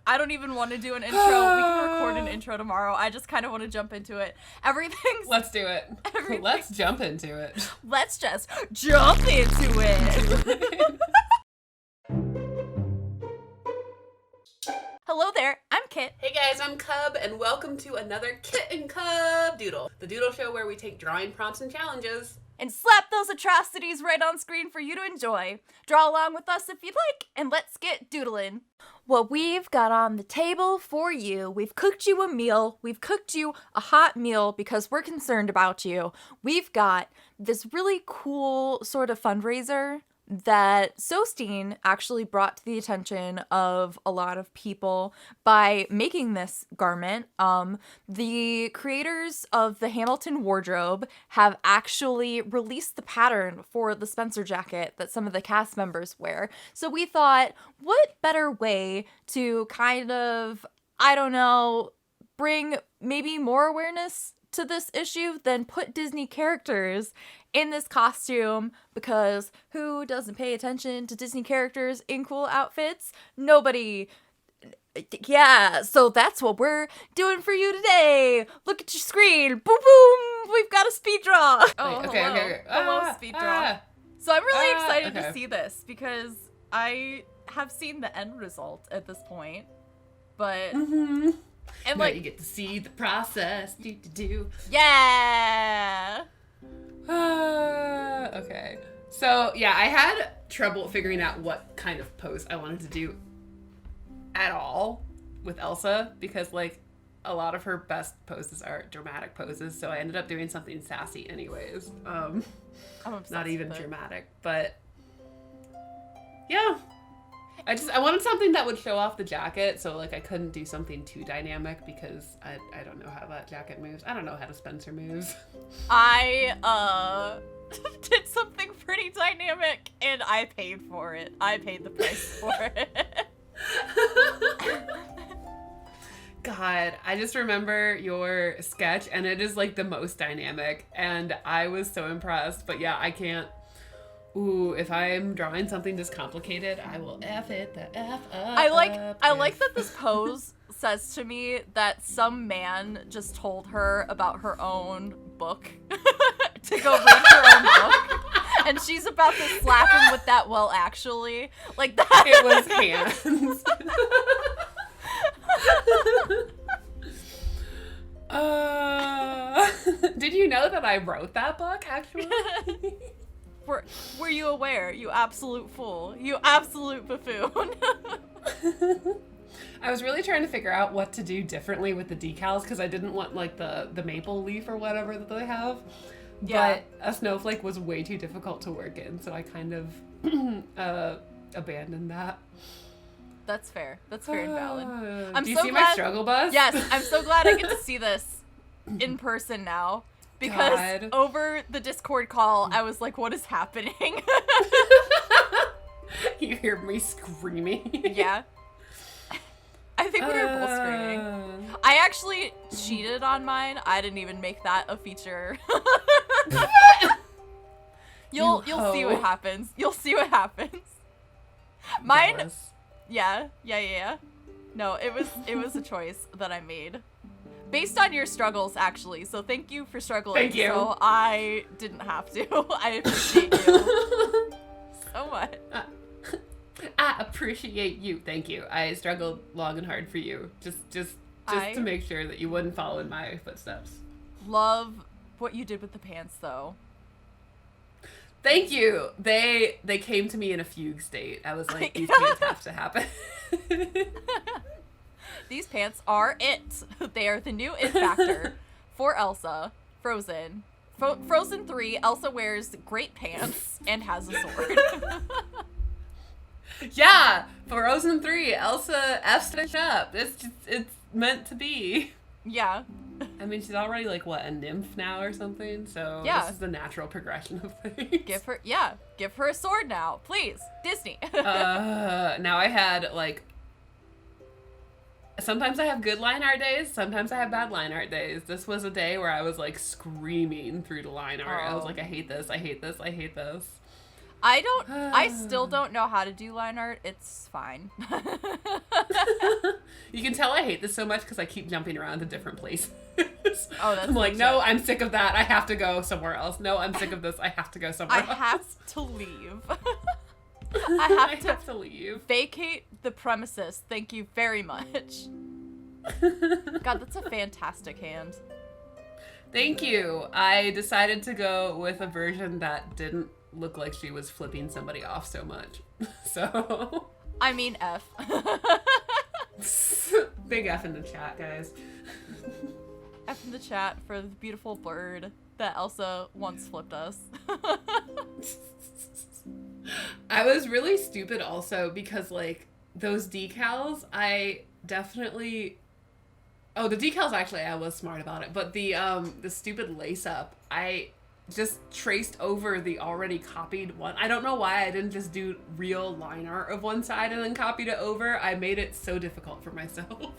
I don't even want to do an intro. We can record an intro tomorrow. I just kind of want to jump into it. Let's do it. Let's jump into it. Let's just jump into it. Hello there, I'm Kit. Hey guys, I'm Cub, and welcome to another Kit and Cub Doodle. The Doodle Show where we take drawing prompts and challenges. And slap those atrocities right on screen for you to enjoy. Draw along with us if you'd like, and let's get doodling. What we've got on the table for you, we've cooked you a meal, we've cooked you a hot meal because we're concerned about you. We've got this really cool sort of fundraiser that Sewstine actually brought to the attention of a lot of people by making this garment. The creators of the Hamilton wardrobe have actually released the pattern for the Spencer jacket that some of the cast members wear. So we thought, what better way to kind of, bring maybe more awareness to this issue than put Disney characters in this costume, because who doesn't pay attention to Disney characters in cool outfits? Nobody. Yeah, so that's what we're doing for you today. Look at your screen. Boom, boom. We've got a speed draw. Oh, okay. Hello, speed draw. So I'm really excited to see this because I have seen the end result at this point, but and now you get to see the process. Yeah. Okay. So, yeah, I had trouble figuring out what kind of pose I wanted to do at all with Elsa because, like, a lot of her best poses are dramatic poses, so I ended up doing something sassy anyways. Not even dramatic, but yeah. I wanted something that would show off the jacket, so, like, I couldn't do something too dynamic because I don't know how that jacket moves. I don't know how the Spencer moves. I, did something pretty dynamic, and I paid for it. I paid the price for it. God, I just remember your sketch, and it is, like, the most dynamic, and I was so impressed, but yeah, I can't. Ooh, if I'm drawing something this complicated, I will F it the F up. I like that this pose says to me that some man just told her about her own book to go read her own book. And she's about to slap him with that, well, actually. Like that. It was hands. Did you know that I wrote that book, actually? Were you aware? You absolute fool. You absolute buffoon. I was really trying to figure out what to do differently with the decals because I didn't want, like, the maple leaf or whatever that they have. Yeah. But a snowflake was way too difficult to work in, so I kind of abandoned that. That's fair. That's fair and valid. Do you see my struggle bus? Yes, I'm so glad I get to see this in person now. Because over the Discord call, I was like, what is happening? You hear me screaming? Yeah. I think we were both screaming. I actually cheated on mine. I didn't even make that a feature. You'll see what happens. You'll see what happens. Mine. Jealous. Yeah. No, it was a choice that I made. Based on your struggles, actually. So thank you for struggling. Thank you. So I didn't have to. I appreciate you so much. I appreciate you. Thank you. I struggled long and hard for you. Just to make sure that you wouldn't follow in my footsteps. Love what you did with the pants, though. Thank you. They came to me in a fugue state. I was like, these pants have to happen. These pants are it. They are the new it factor for Elsa. Frozen. Frozen 3, Elsa wears great pants and has a sword. Yeah, Frozen 3, Elsa F's it up. It's meant to be. Yeah. I mean, she's already, like, what, a nymph now or something? So this is the natural progression of things. Give her a sword now. Please, Disney. Now I had, like, sometimes I have good line art days, sometimes I have bad line art days. This was a day where I was, like, screaming through the line art. I was like, I hate this, I hate this, I hate this. I still don't know how to do line art. It's fine. You can tell I hate this so much because I keep jumping around to different places. Oh, that's I'm like, legit. no, I'm sick of that. I have to go somewhere else. No, I'm sick of this. I have to go somewhere else. I have to leave. I have to leave. vacate the premises. Thank you very much. God, that's a fantastic hand. Thank you. I decided to go with a version that didn't look like she was flipping somebody off so much. So. I mean, F. Big F in the chat, guys. F in the chat for the beautiful bird that Elsa once flipped us. I was really stupid also because, like, those decals, I definitely... Oh, the decals, actually, I was smart about it. But the stupid lace-up, I just traced over the already copied one. I don't know why I didn't just do real line art of one side and then copied it over. I made it so difficult for myself.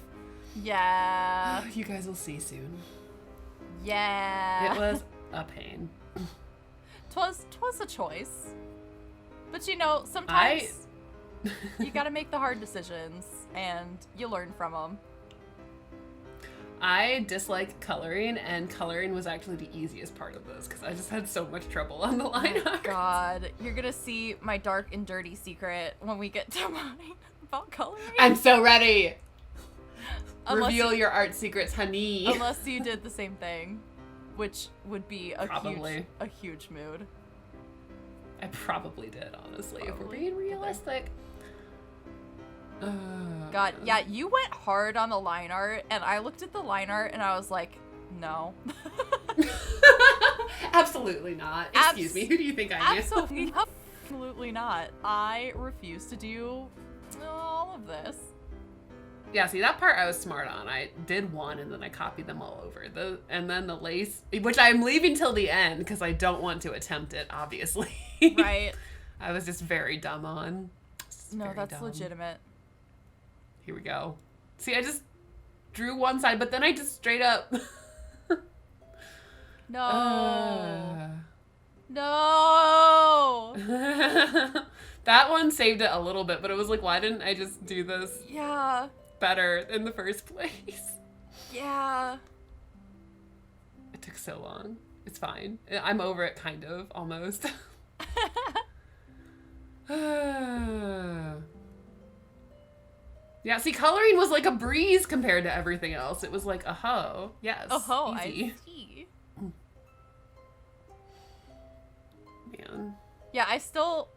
Yeah. You guys will see soon. Yeah. It was a pain. Twas a choice. But you know, sometimes you gotta make the hard decisions and you learn from them. I dislike coloring, and coloring was actually the easiest part of this because I just had so much trouble on the line art. God, you're gonna see my dark and dirty secret when we get to mine about coloring. I'm so ready. Unless your art secrets, honey. Unless you did the same thing, which would be a Probably. huge mood. I probably did, honestly, if we're Probably. being realistic. God, yeah, you went hard on the line art, and I looked at the line art and I was like, no. Absolutely not. Excuse me, who do you think I am? Absolutely not. I refuse to do all of this. Yeah, see, that part I was smart on. I did one and then I copied them all over. And then the lace, which I'm leaving till the end because I don't want to attempt it, obviously. Right. I was just very dumb on. No, that's dumb. legitimate. Here we go. See, I just drew one side, but then I just straight up... No. No. That one saved it a little bit, but it was like, why didn't I just do this Yeah. better in the first place? Yeah. It took so long. It's fine. I'm over it, kind of, almost. Yeah, see, coloring was like a breeze compared to everything else. It was like, oh, yes, Oh, easy. I see. Man. Yeah, I still...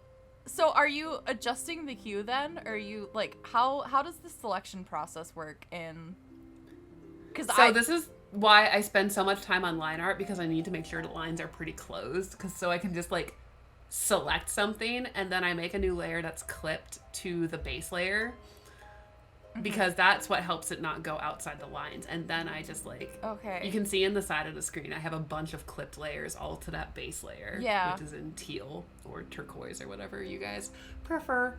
So are you adjusting the hue then? Or are you, like, how does the selection process work in... So this is why I spend so much time on line art, because I need to make sure the lines are pretty closed, so I can just, like, select something, and then I make a new layer that's clipped to the base layer. Because that's what helps it not go outside the lines. And then I just, like... Okay. You can see in the side of the screen, I have a bunch of clipped layers all to that base layer. Yeah. Which is in teal or turquoise or whatever you guys prefer.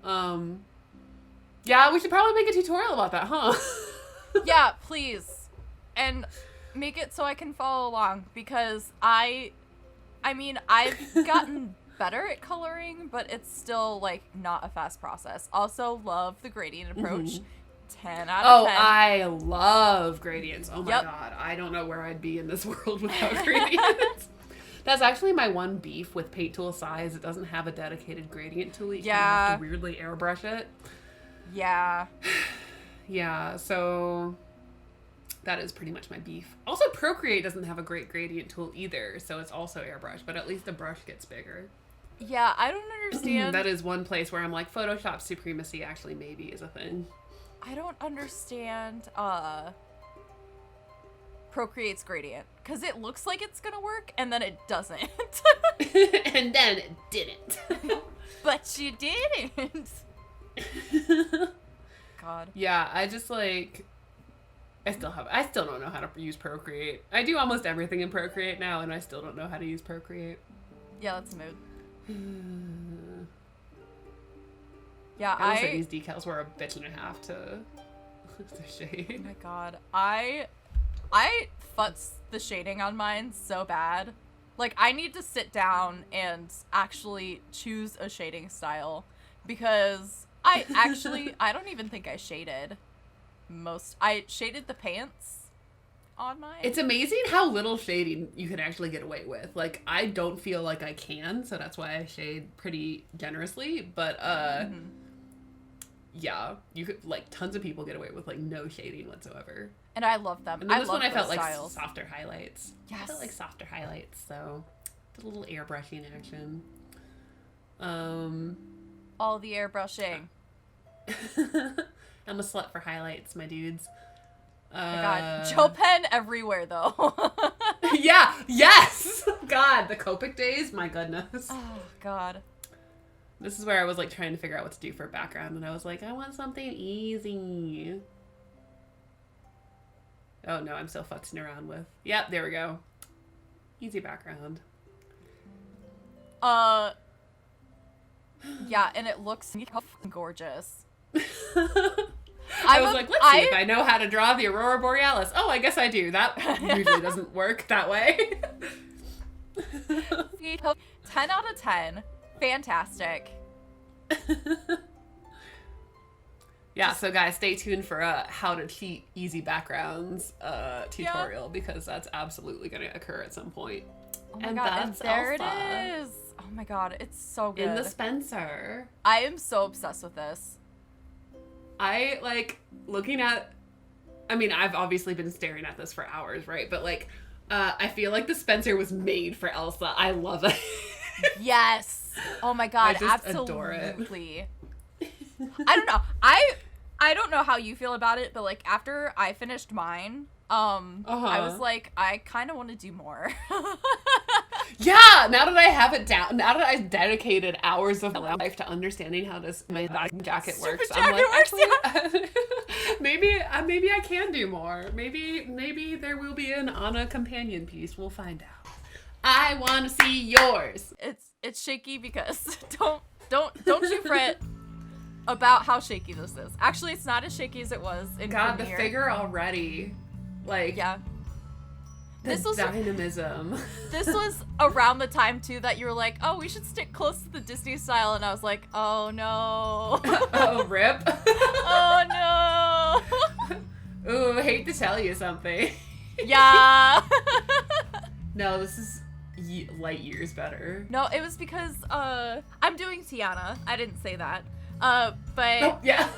Yeah, we should probably make a tutorial about that, huh? Yeah, please. And make it so I can follow along. Because I mean, I've gotten... better at coloring, but it's still like not a fast process. Also love the gradient approach. 10 out of 10. I love gradients. Oh my Yep. god, I don't know where I'd be in this world without gradients. That's actually my one beef with Paint Tool Size. It doesn't have a dedicated gradient tool. You Yeah. have to weirdly airbrush it. Yeah. Yeah, so that is pretty much my beef. Also, Procreate doesn't have a great gradient tool either, so it's also airbrush, but at least the brush gets bigger. Yeah, I don't understand. That is one place where I'm like, Photoshop supremacy actually maybe is a thing. I don't understand Procreate's gradient, because it looks like it's gonna work and then it doesn't. And then it didn't. But you didn't. God. Yeah, I just like... I still don't know how to use Procreate. I do almost everything in Procreate now, and I still don't know how to use Procreate. Yeah, that's a mood. Yeah, I will say these decals were a bitch and a half to shade. Oh my god. I futz the shading on mine so bad. Like, I need to sit down and actually choose a shading style, because I don't even think I shaded. I shaded the pants on mine. It's amazing how little shading you can actually get away with. Like, I don't feel like I can, so that's why I shade pretty generously. But, yeah, you could, like, tons of people get away with, like, no shading whatsoever. And I love them. And then I this love one I felt styles. like softer highlights. Yes. I felt like softer highlights, so a little airbrushing action. All the airbrushing. I'm a slut for highlights, my dudes. Oh my god. Joe pen everywhere, though. Yeah, yes! God, the Copic days, my goodness. Oh, god. This is where I was, like, trying to figure out what to do for a background, and I was like, I want something easy. Oh, no, I'm still futzing around with. Yep, there we go. Easy background. Yeah, and it looks gorgeous. I was like, let's see if I know how to draw the Aurora Borealis. Oh, I guess I do. That usually doesn't work that way. 10 out of 10. Fantastic. Yeah, so guys, stay tuned for how to cheat easy backgrounds tutorial, because that's absolutely going to occur at some point. Oh my god, and there it is. Oh my god, it's so good. In the Spencer. I am so obsessed with this. I, like, looking at... I mean, I've obviously been staring at this for hours, right? But, like, I feel like the Spencer was made for Elsa. I love it. Yes. Oh my god, I just absolutely. Adore it. I don't know. I don't know how you feel about it, but, like, after I finished mine, I was like, I kind of want to do more. Yeah, now that I have it down, now that I've dedicated hours of my life to understanding how this my jacket works, I'm like, actually, maybe I can do more. Maybe there will be an Anna companion piece. We'll find out. I want to see yours. It's shaky because don't you fret about how shaky this is. Actually, it's not as shaky as it was in God, Premiere. the figure already, like, yeah. This was dynamism. This was around the time too that you were like, oh, we should stick close to the Disney style, and I was like, oh no. Oh, rip. Oh no. Ooh, I hate to tell you something. Yeah. No, this is light years better. No, it was because I'm doing Tiana. I didn't say that. But oh, yeah.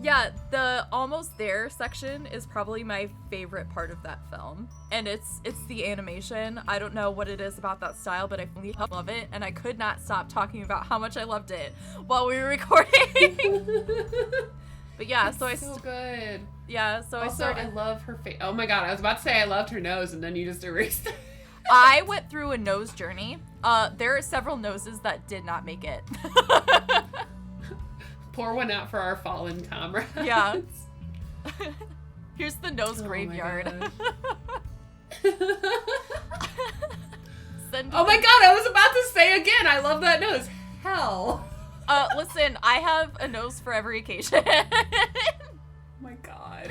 Yeah, the Almost There section is probably my favorite part of that film. And it's the animation. I don't know what it is about that style, but I really love it. And I could not stop talking about how much I loved it while we were recording. But yeah, it's so good. Yeah, so also, I love her face. Oh my god, I was about to say I loved her nose, and then you just erased it. I went through a nose journey. There are several noses that did not make it. Pour one out for our fallen comrades. Yeah. Here's the nose graveyard. Oh my god, I was about to say again, I love that nose. Hell. Listen, I have a nose for every occasion. Oh my god.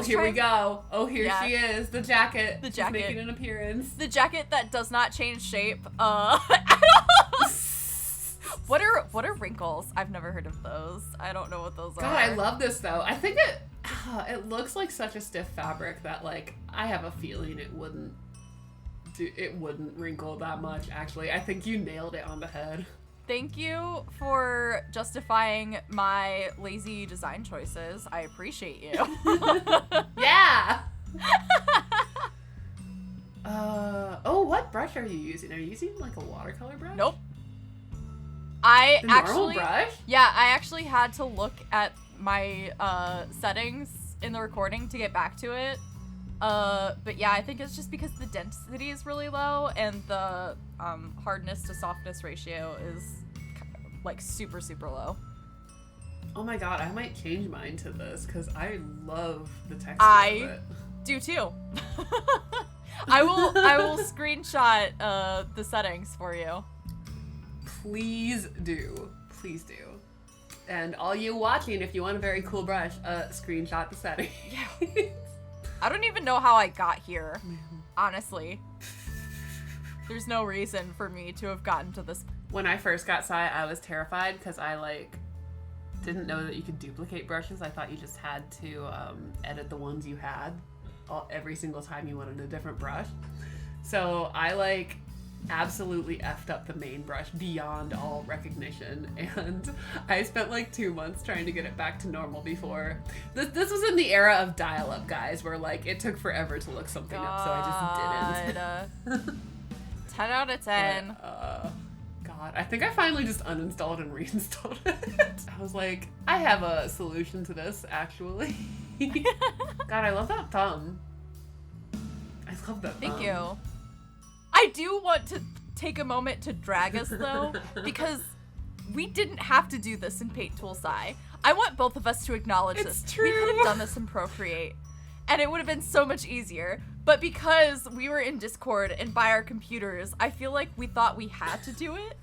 Here we go. Oh, here she is. The jacket. The jacket. Making an appearance. The jacket that does not change shape at all. What are wrinkles? I've never heard of those. I don't know what those are. God, I love this though. I think it looks like such a stiff fabric that, like, I have a feeling it wouldn't wrinkle that much. Actually, I think you nailed it on the head. Thank you for justifying my lazy design choices. I appreciate you. Yeah. Oh, what brush are you using? Are you using like a watercolor brush? Nope. Normal brush? Yeah, I actually had to look at my settings in the recording to get back to it. But yeah, I think it's just because the density is really low and the hardness to softness ratio is like super, super low. Oh my god, I might change mine to this because I love the texture of it. Do too. I will screenshot the settings for you. Please do. Please do. And all you watching, if you want a very cool brush, screenshot the settings. Yeah. I don't even know how I got here, honestly. There's no reason for me to have gotten to this. When I first got Sai, I was terrified because I, like, didn't know that you could duplicate brushes. I thought you just had to edit the ones you had every single time you wanted a different brush. So I like absolutely effed up the main brush beyond all recognition, and I spent like 2 months trying to get it back to normal before. This was in the era of dial-up, guys, where like it took forever to look something up, so I just didn't. 10 out of 10. But, God, I think I finally just uninstalled and reinstalled it. I was like, I have a solution to this, actually. God, I love that thumb. I love that thumb. Thank you. I do want to take a moment to drag us, though, because we didn't have to do this in Paint Tool Sci. I want both of us to acknowledge It's this. true. We could have done this in Procreate, and it would have been so much easier. But because we were in Discord and by our computers, I feel like we thought we had to do it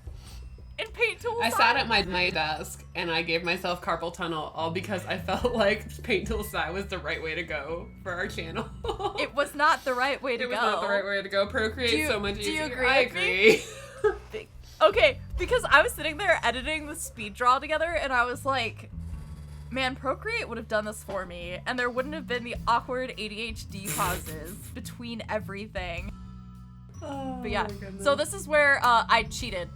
in Paint Tool Sci. I sat at my desk and I gave myself carpal tunnel all because I felt like Paint Tool Sci was the right way to go for our channel. It was not the right way to It go. was not the right way to go. Procreate so much easier. Do you agree? I agree. Okay, because I was sitting there editing the speed draw together, and I was like, man, Procreate would have done this for me, and there wouldn't have been the awkward ADHD pauses between everything. Oh, But yeah, my goodness. so this is where I cheated.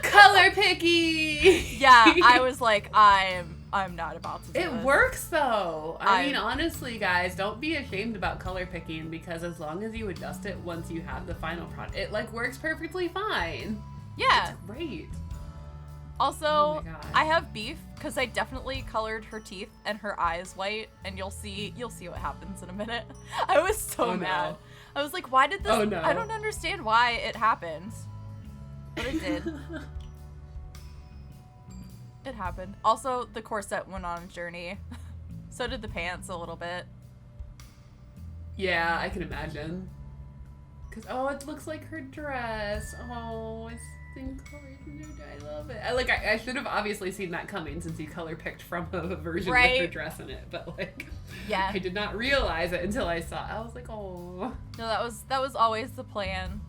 Color picky. Yeah, I was like, I'm not about to do It this. works though. I mean, honestly, guys, don't be ashamed about color picking, because as long as you adjust it once you have the final product, it like works perfectly fine. Yeah. It's great. Also, Oh my gosh. I have beef because I definitely colored her teeth and her eyes white, and you'll see what happens in a minute. I was so mad. No. I was like, why did this? Oh, no. I don't understand why it happened, but it did. It happened. Also, the corset went on a journey. So did the pants a little bit. Yeah, I can imagine. Cause it looks like her dress. Oh, it's in color. I love it. I should have obviously seen that coming since you color picked from a version with her dress in it. But like, Yeah. I did not realize it until I saw it. I was like, oh. No, that was always the plan.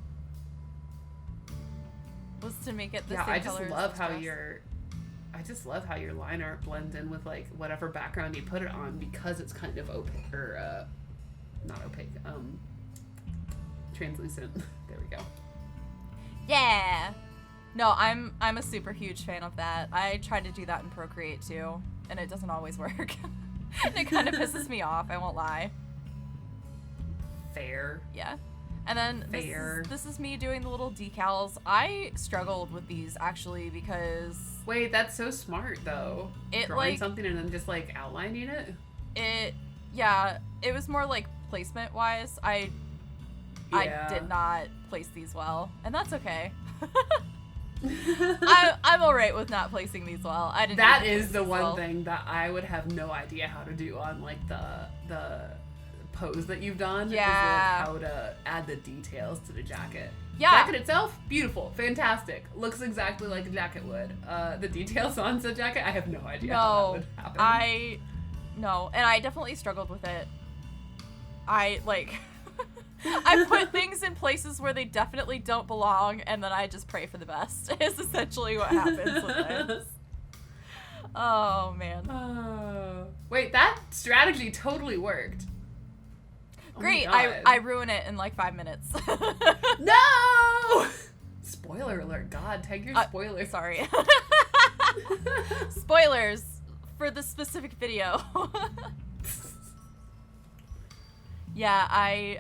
Was to make it the same I color just as love this how dress. I just love how your line art blends in with like whatever background you put it on, because it's kind of opaque or not opaque, translucent. There we go. Yeah. No, I'm a super huge fan of that. I tried to do that in Procreate too, and it doesn't always work. It kind of pisses me off, I won't lie. Fair. Yeah. And then this is me doing the little decals. I struggled with these actually because Wait, that's so smart though. Drawing something and then just like outlining it. It was more like placement wise. I did not place these well, and that's okay. I'm alright with not placing these well. I didn't. That is the one thing that I would have no idea how to do on like the pose that you've done. Yeah. Is like how to add the details to the jacket. Yeah. Jacket itself, beautiful, fantastic. Looks exactly like a jacket would. The details on the jacket, I have no idea how that would happen. And I definitely struggled with it. I put things in places where they definitely don't belong, and then I just pray for the best. Is essentially what happens with this. Oh, man. Wait, that strategy totally worked. Great, I ruin it in like 5 minutes. No! Spoiler alert, God, take your spoilers. Sorry. Spoilers for the specific video. Yeah, I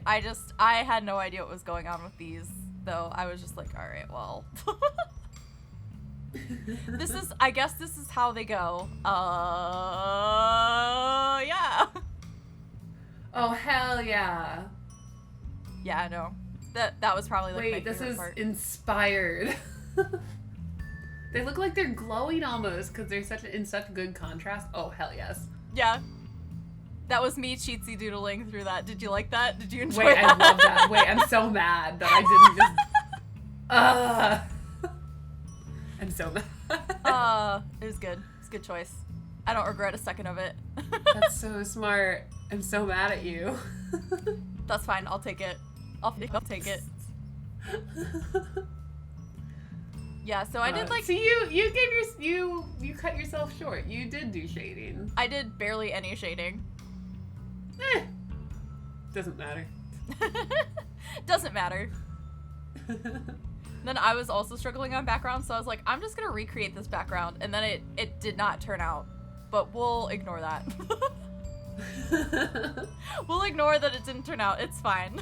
had no idea what was going on with these, though. I was just like, all right, well. I guess this is how they go. Yeah. Oh, hell yeah. Yeah, no. That was probably like my this favorite is part. inspired. They look like they're glowing almost because they're in such good contrast. Oh, hell yes. Yeah. That was me cheatsy doodling through that. Did you like that? Did you enjoy Wait, that? I love that. Wait, I'm so mad that I didn't just... I'm so mad. It was good. It's a good choice. I don't regret a second of it. That's so smart. I'm so mad at you. That's fine. I'll take it. I'll take it. Yeah, so I did like... See, you cut yourself short. You did do shading. I did barely any shading. Doesn't matter. Doesn't matter. Then I was also struggling on background, so I was like, I'm just gonna recreate this background, and then it did not turn out. But we'll ignore that. We'll ignore that it didn't turn out. It's fine.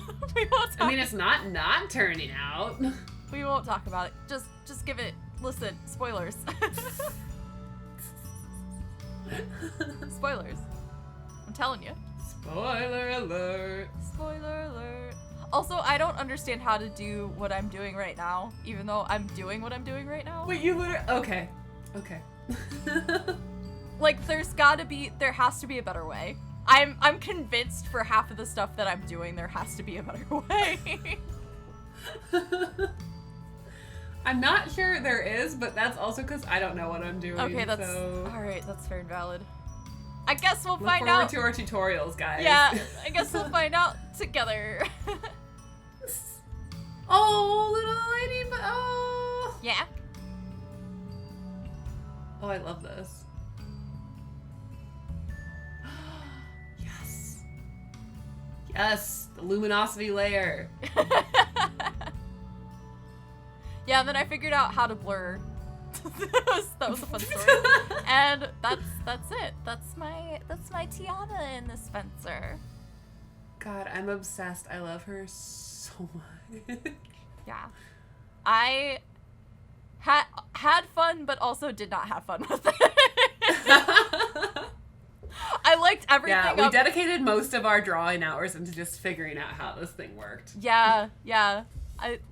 I mean, it's not turning out. We won't talk about it. Just give it... Listen, spoilers. Spoilers. I'm telling you. Spoiler alert. Spoiler alert. Also, I don't understand how to do what I'm doing right now, even though I'm doing what I'm doing right now. Wait, you literally... Okay. Like, there has to be a better way. I'm convinced for half of the stuff that I'm doing, there has to be a better way. I'm not sure there is, but that's also because I don't know what I'm doing. Okay, all right, that's fair and valid. I guess we'll find out. Look forward to our tutorials, guys. Yeah, I guess we'll find out together. Oh, little lady, but oh. Yeah. Oh, I love this. Yes, the luminosity layer. Yeah, and then I figured out how to blur. that was a fun story. And that's it. That's my Tiana in this Spencer. God, I'm obsessed. I love her so much. Yeah. I had fun, but also did not have fun with it. I liked everything. Yeah, we dedicated most of our drawing hours into just figuring out how this thing worked. Yeah.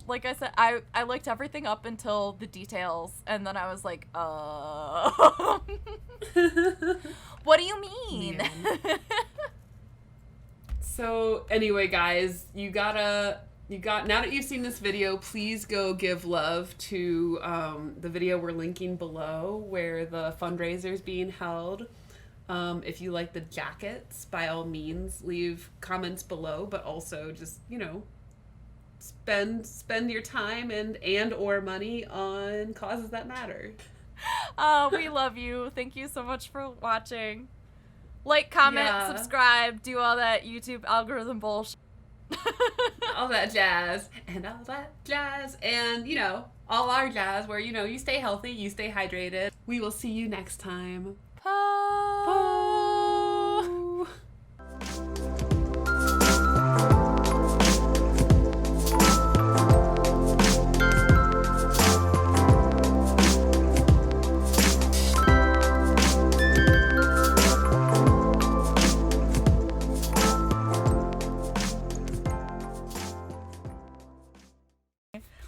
Like I said, I liked everything up until the details, and then I was like, what do you mean? So anyway, guys, now that you've seen this video, please go give love to the video we're linking below where the fundraiser is being held. If you like the jackets, by all means, leave comments below, but also just, spend your time and or money on causes that matter. We love you. Thank you so much for watching. Like, comment, subscribe, do all that YouTube algorithm bullshit. All that jazz. And all that jazz. And, all our jazz where, you stay healthy, you stay hydrated. We will see you next time.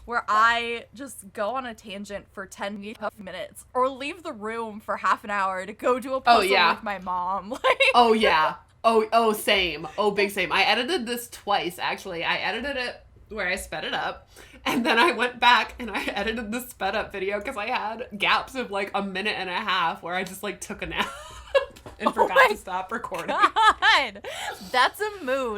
Where I just go on a tangent for 10 minutes or leave the room for half an hour to go do a puzzle with my mom. Oh, yeah. Oh, same. Oh, big same. I edited this twice, actually. I edited it where I sped it up, and then I went back and I edited the sped up video because I had gaps of like a minute and a half where I just like took a nap and forgot to stop recording. God, that's a mood.